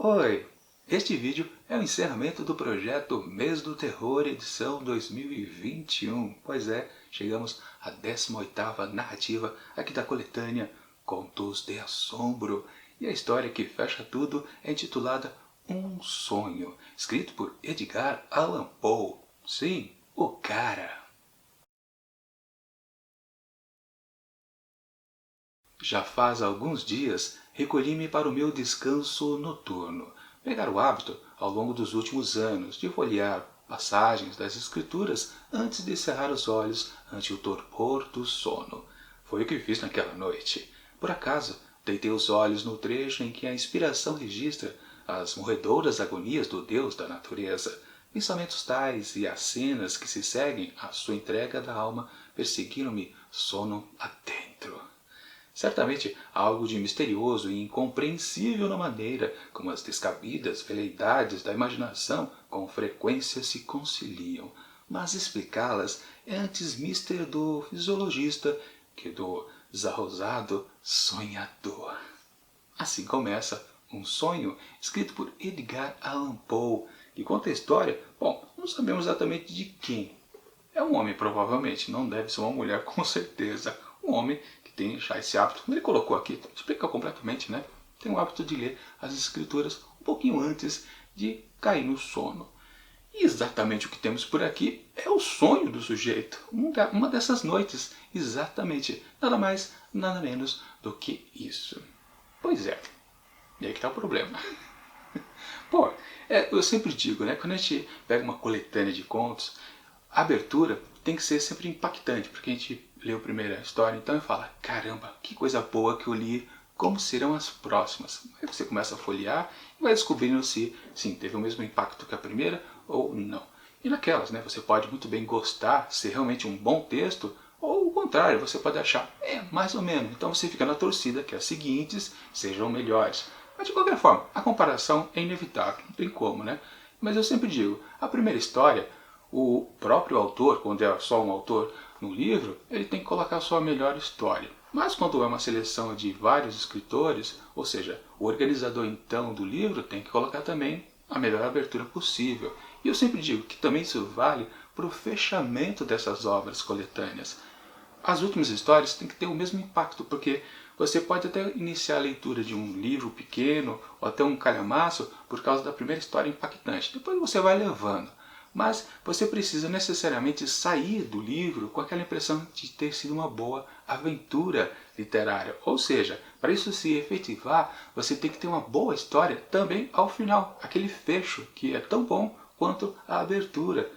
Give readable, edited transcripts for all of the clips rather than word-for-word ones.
Oi! Este vídeo é o encerramento do projeto Mês do Terror, edição 2021. Pois é, chegamos à 18ª narrativa aqui da coletânea Contos de Assombro. E a história que fecha tudo é intitulada Um Sonho, escrito por Edgar Allan Poe. Sim, o cara! Já faz alguns dias recolhi-me para o meu descanso noturno. Pegar o hábito, ao longo dos últimos anos, de folhear passagens das Escrituras antes de cerrar os olhos ante o torpor do sono. Foi o que fiz naquela noite. Por acaso, deitei os olhos no trecho em que a inspiração registra as morredoras agonias do Deus da natureza. Pensamentos tais e as cenas que se seguem à sua entrega da alma perseguiram-me sono adentro. Certamente há algo de misterioso e incompreensível na maneira como as descabidas veleidades da imaginação com frequência se conciliam, mas explicá-las é antes mister do fisiologista que do desarrosado sonhador. Assim começa Um Sonho, escrito por Edgar Allan Poe, que conta a história, bom, não sabemos exatamente de quem. É um homem, provavelmente, não deve ser uma mulher, com certeza. Um homem que tem já esse hábito, ele colocou aqui, explica completamente, né? Tem o hábito de ler as escrituras um pouquinho antes de cair no sono. E exatamente o que temos por aqui é o sonho do sujeito, uma dessas noites, exatamente, nada mais, nada menos do que isso. Pois é, e aí que está o problema. Pô, eu sempre digo, né, quando a gente pega uma coletânea de contos, a abertura tem que ser sempre impactante, porque a gente lê a primeira história, então e fala, caramba, que coisa boa que eu li, como serão as próximas? Aí você começa a folhear e vai descobrindo se, sim, teve o mesmo impacto que a primeira ou não. E naquelas, né, você pode muito bem gostar, ser realmente um bom texto, ou o contrário, você pode achar, mais ou menos. Então você fica na torcida que as seguintes sejam melhores. Mas de qualquer forma, a comparação é inevitável, não tem como, né? Mas eu sempre digo, a primeira história, o próprio autor, quando é só um autor no livro, ele tem que colocar a sua melhor história. Mas quando é uma seleção de vários escritores, ou seja, o organizador então do livro tem que colocar também a melhor abertura possível. E eu sempre digo que também isso vale para o fechamento dessas obras coletâneas. As últimas histórias têm que ter o mesmo impacto, porque você pode até iniciar a leitura de um livro pequeno ou até um calhamaço por causa da primeira história impactante. Depois você vai levando. Mas você precisa necessariamente sair do livro com aquela impressão de ter sido uma boa aventura literária. Ou seja, para isso se efetivar, você tem que ter uma boa história também ao final. Aquele fecho que é tão bom quanto a abertura.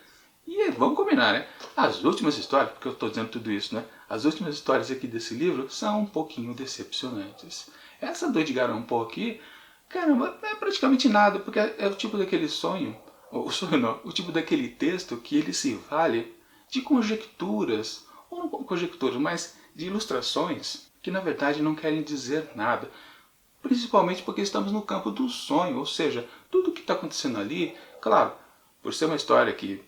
E vamos combinar, né? As últimas histórias, porque eu estou dizendo tudo isso, né? As últimas histórias aqui desse livro são um pouquinho decepcionantes. Essa do Edgar Allan Poe aqui, caramba, é praticamente nada, porque é o tipo daquele sonho, o sonho não, o tipo daquele texto que ele se vale de conjecturas, ou não conjecturas, mas de ilustrações que na verdade não querem dizer nada. Principalmente porque estamos no campo do sonho, ou seja, tudo o que está acontecendo ali, claro, por ser uma história que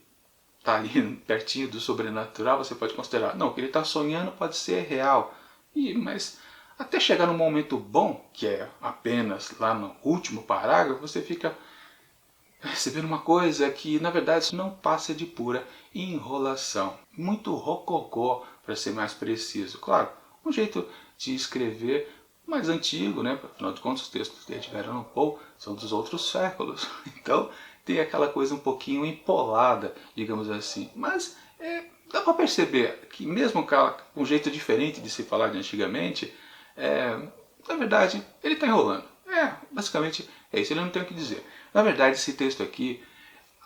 está ali pertinho do sobrenatural, você pode considerar, não, o que ele está sonhando pode ser real. Mas até chegar num momento bom, que é apenas lá no último parágrafo, você fica recebendo uma coisa que na verdade isso não passa de pura enrolação. Muito rococó, para ser mais preciso. Claro, um jeito de escrever mais antigo, né? Afinal de contas os textos de Edgar Allan Poe são dos outros séculos. Então tem aquela coisa um pouquinho empolada, digamos assim. Mas dá para perceber que mesmo com um jeito diferente de se falar de antigamente, na verdade ele está enrolando. Basicamente é isso, ele não tem o que dizer. Na verdade, esse texto aqui,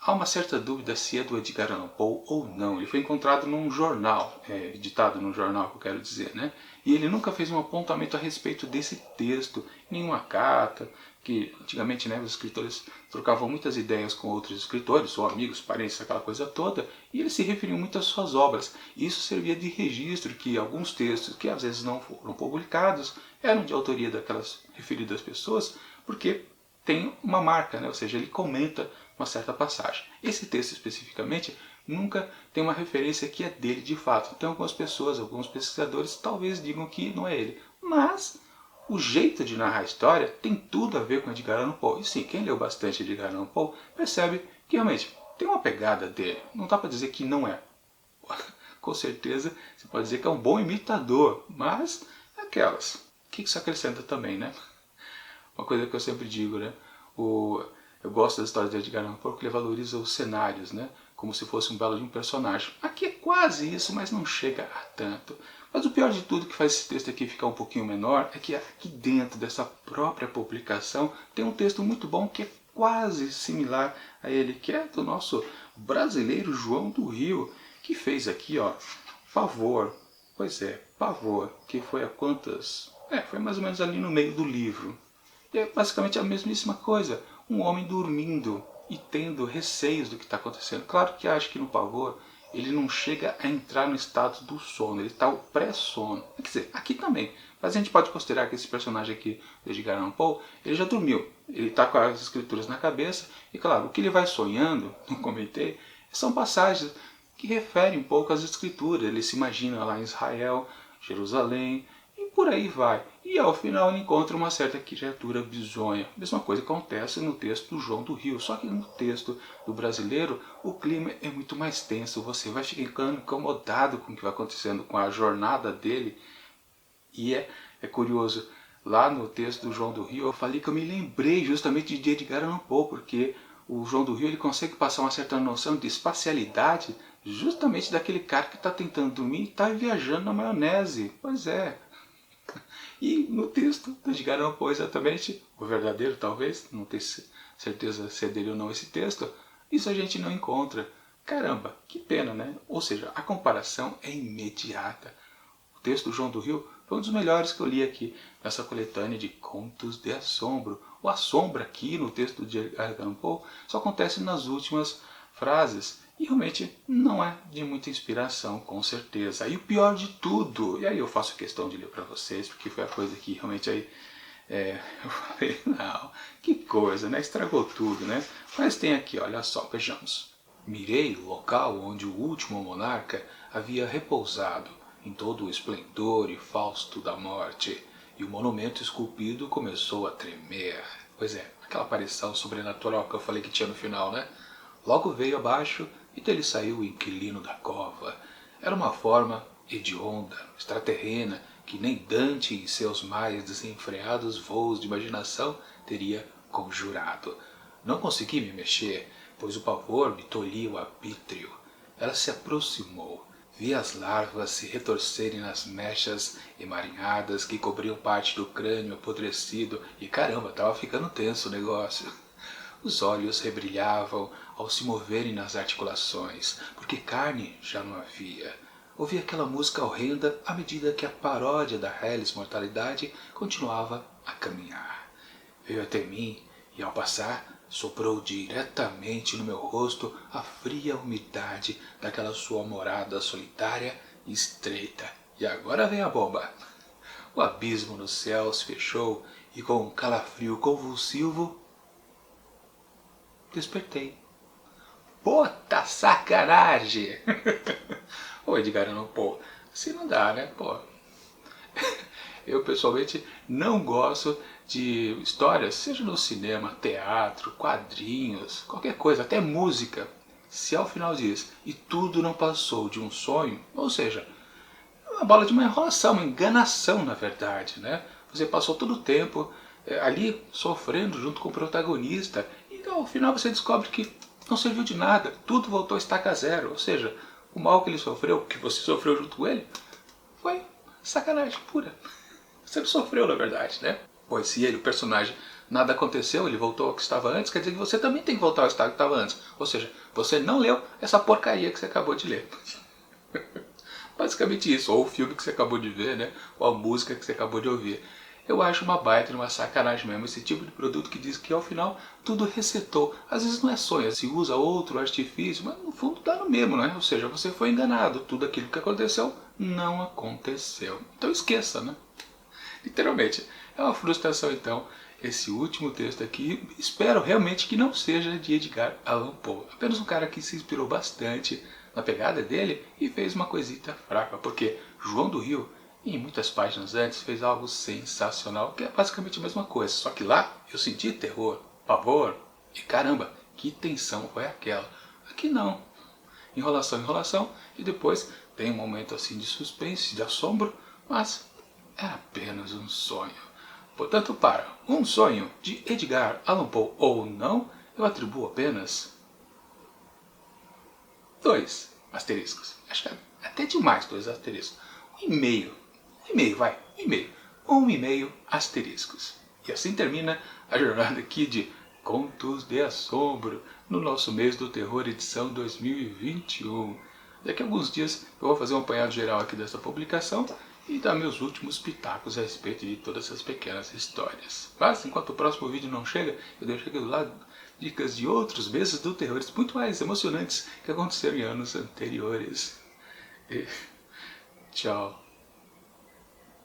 há uma certa dúvida se é do Edgar Allan Poe ou não. Ele foi encontrado num jornal, editado num jornal, que eu quero dizer, né? E ele nunca fez um apontamento a respeito desse texto, nenhuma carta, que antigamente, né, os escritores trocavam muitas ideias com outros escritores, ou amigos, parentes, aquela coisa toda, e eles se referiam muito às suas obras. E isso servia de registro que alguns textos, que às vezes não foram publicados, eram de autoria daquelas referidas pessoas, porque tem uma marca, né? Ou seja, ele comenta uma certa passagem. Esse texto especificamente nunca tem uma referência que é dele de fato. Então algumas pessoas, alguns pesquisadores talvez digam que não é ele. Mas o jeito de narrar a história tem tudo a ver com Edgar Allan Poe. E sim, quem leu bastante Edgar Allan Poe percebe que realmente tem uma pegada dele. Não dá para dizer que não é. Com certeza você pode dizer que é um bom imitador, mas é aquelas. O que isso acrescenta também, né? Uma coisa que eu sempre digo, né? Eu gosto das histórias de Edgar Allan Poe porque ele valoriza os cenários, né? Como se fosse um belo de um personagem. Aqui é quase isso, mas não chega a tanto. Mas o pior de tudo que faz esse texto aqui ficar um pouquinho menor é que aqui dentro dessa própria publicação tem um texto muito bom que é quase similar a ele, que é do nosso brasileiro João do Rio, que fez aqui, ó, Pavor. Pois é, Pavor, que foi a quantas? Foi mais ou menos ali no meio do livro. E é basicamente a mesmíssima coisa, um homem dormindo e tendo receios do que está acontecendo. Claro que acho que no Pavor ele não chega a entrar no estado do sono, ele está o pré-sono. Quer dizer, aqui também. Mas a gente pode considerar que esse personagem aqui, do Edgar Allan Poe, ele já dormiu. Ele está com as escrituras na cabeça. E claro, o que ele vai sonhando, não comentei, são passagens que referem um pouco às escrituras. Ele se imagina lá em Israel, Jerusalém, e por aí vai. E ao final ele encontra uma certa criatura bizonha. Mesma coisa acontece no texto do João do Rio, só que no texto do brasileiro o clima é muito mais tenso. Você vai ficando incomodado com o que vai acontecendo com a jornada dele. E é curioso, lá no texto do João do Rio eu falei que eu me lembrei justamente de Edgar Allan Poe, porque o João do Rio ele consegue passar uma certa noção de espacialidade justamente daquele cara que está tentando dormir e está viajando na maionese. Pois é. E no texto do Edgar Allan Poe, exatamente, o verdadeiro talvez, não tenho certeza se é dele ou não esse texto, isso a gente não encontra. Caramba, que pena, né? Ou seja, a comparação é imediata. O texto do João do Rio foi um dos melhores que eu li aqui nessa coletânea de contos de assombro. O assombro aqui no texto de Edgar Allan Poe só acontece nas últimas frases. E realmente não é de muita inspiração, com certeza. E o pior de tudo, e aí eu faço questão de ler para vocês, porque foi a coisa que realmente aí eu falei, não, que coisa, né? Estragou tudo, né? Mas tem aqui, olha só, vejamos. Mirei o local onde o último monarca havia repousado, em todo o esplendor e fausto da morte, e o monumento esculpido começou a tremer. Pois é, aquela aparição sobrenatural que eu falei que tinha no final, né? Logo veio abaixo e dele saiu o inquilino da cova. Era uma forma hedionda, extraterrena, que nem Dante em seus mais desenfreados voos de imaginação teria conjurado. Não consegui me mexer, pois o pavor me tolhia o arbítrio. Ela se aproximou. Vi as larvas se retorcerem nas mechas emaranhadas que cobriam parte do crânio apodrecido e caramba, estava ficando tenso o negócio. Os olhos rebrilhavam ao se moverem nas articulações, porque carne já não havia. Ouvi aquela música horrenda à medida que a paródia da reles mortalidade continuava a caminhar. Veio até mim e, ao passar, soprou diretamente no meu rosto a fria umidade daquela sua morada solitária e estreita. E agora vem a bomba. O abismo no céu se fechou e, com um calafrio convulsivo, despertei. Puta sacanagem! Ô Edgar Allan Poe, assim não dá, né? Pô. Eu pessoalmente não gosto de histórias, seja no cinema, teatro, quadrinhos, qualquer coisa, até música. Se ao final diz, e tudo não passou de um sonho, ou seja, uma bola de uma enrolação, uma enganação na verdade, né? Você passou todo o tempo ali sofrendo junto com o protagonista e ao final você descobre que não serviu de nada, tudo voltou a estaca zero, ou seja, o mal que ele sofreu, que você sofreu junto com ele, foi sacanagem pura. Você não sofreu na verdade, né? Pois se ele, o personagem, nada aconteceu, ele voltou ao que estava antes, quer dizer que você também tem que voltar ao estado que estava antes. Ou seja, você não leu essa porcaria que você acabou de ler. Basicamente isso, ou o filme que você acabou de ver, né? Ou a música que você acabou de ouvir. Eu acho uma baita, uma sacanagem mesmo, esse tipo de produto que diz que ao final tudo resetou. Às vezes não é sonho, se usa outro artifício, mas no fundo dá no mesmo, né? Ou seja, você foi enganado, tudo aquilo que aconteceu não aconteceu. Então esqueça, né? Literalmente, é uma frustração então esse último texto aqui. Espero realmente que não seja de Edgar Allan Poe. Apenas um cara que se inspirou bastante na pegada dele e fez uma coisita fraca, porque João do Rio E em muitas páginas antes fez algo sensacional, que é basicamente a mesma coisa, só que lá eu senti terror, pavor e caramba, que tensão foi aquela. Aqui não. Enrolação, enrolação, e depois tem um momento assim de suspense, de assombro, mas é apenas um sonho. Portanto, para um sonho de Edgar Allan Poe ou não, eu atribuo apenas 2 asteriscos. Acho que é até demais 2 asteriscos. 1,5. 1,5, vai. 1,5. 1,5 asteriscos. E assim termina a jornada aqui de Contos de Assombro, no nosso mês do terror, edição 2021. Daqui a alguns dias eu vou fazer um apanhado geral aqui dessa publicação e dar meus últimos pitacos a respeito de todas essas pequenas histórias. Mas enquanto o próximo vídeo não chega, eu deixo aqui do lado dicas de outros meses do terror muito mais emocionantes que aconteceram em anos anteriores. E tchau.